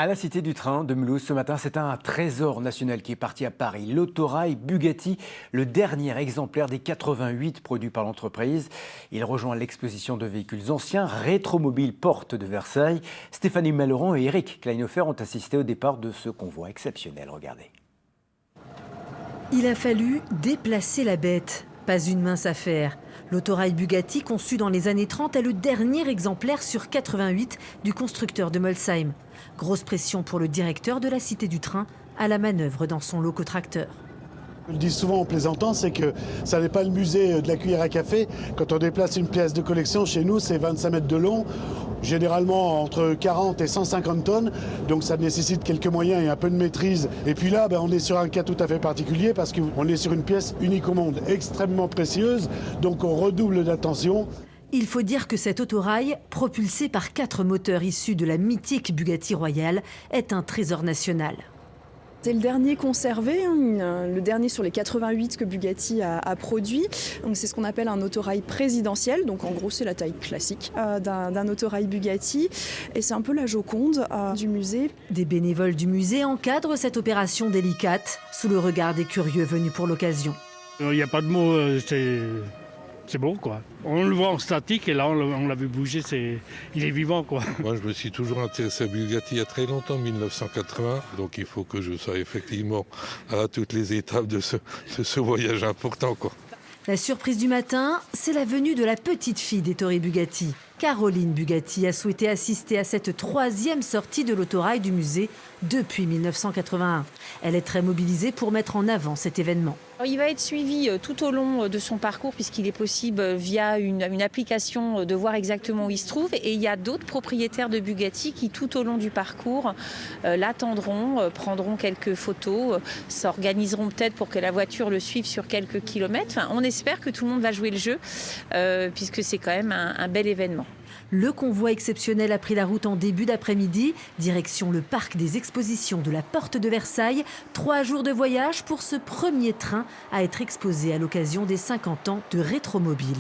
À la Cité du Train de Mulhouse, ce matin, c'est un trésor national qui est parti à Paris. L'autorail Bugatti, le dernier exemplaire des 88 produits par l'entreprise. Il rejoint l'exposition de véhicules anciens Rétromobile Porte de Versailles. Stéphanie Malleron et Eric Kleinhofer ont assisté au départ de ce convoi exceptionnel. Regardez. Il a fallu déplacer la bête. Pas une mince affaire. L'autorail Bugatti, conçu dans les années 30, est le dernier exemplaire sur 88 du constructeur de Molsheim. Grosse pression pour le directeur de la Cité du Train à la manœuvre dans son locotracteur. Je le dis souvent en plaisantant, c'est que ça n'est pas le musée de la cuillère à café. Quand on déplace une pièce de collection, chez nous, c'est 25 mètres de long, généralement entre 40 et 150 tonnes. Donc ça nécessite quelques moyens et un peu de maîtrise. Et puis là, on est sur un cas tout à fait particulier parce qu'on est sur une pièce unique au monde, extrêmement précieuse. Donc on redouble d'attention. Il faut dire que cet autorail, propulsé par 4 moteurs issus de la mythique Bugatti Royale, est un trésor national. C'est le dernier conservé, le dernier sur les 88 que Bugatti a produit. C'est ce qu'on appelle un autorail présidentiel, donc en gros c'est la taille classique d'un autorail Bugatti. Et c'est un peu la Joconde du musée. Des bénévoles du musée encadrent cette opération délicate, sous le regard des curieux venus pour l'occasion. Il n'y a pas de mots, c'est beau quoi. On le voit en statique et là on l'a vu bouger, il est vivant quoi. Moi je me suis toujours intéressé à Bugatti il y a très longtemps, 1980, donc il faut que je sois effectivement à toutes les étapes de ce voyage important quoi. La surprise du matin, c'est la venue de la petite fille d'Ettore Bugatti. Caroline Bugatti a souhaité assister à cette 3e sortie de l'autorail du musée depuis 1981. Elle est très mobilisée pour mettre en avant cet événement. Il va être suivi tout au long de son parcours puisqu'il est possible via une application de voir exactement où il se trouve. Et il y a d'autres propriétaires de Bugatti qui tout au long du parcours l'attendront, prendront quelques photos, s'organiseront peut-être pour que la voiture le suive sur quelques kilomètres. Enfin, on espère que tout le monde va jouer le jeu puisque c'est quand même un bel événement. Le convoi exceptionnel a pris la route en début d'après-midi, direction le parc des expositions de la Porte de Versailles. 3 jours de voyage pour ce premier train à être exposé à l'occasion des 50 ans de Rétromobile.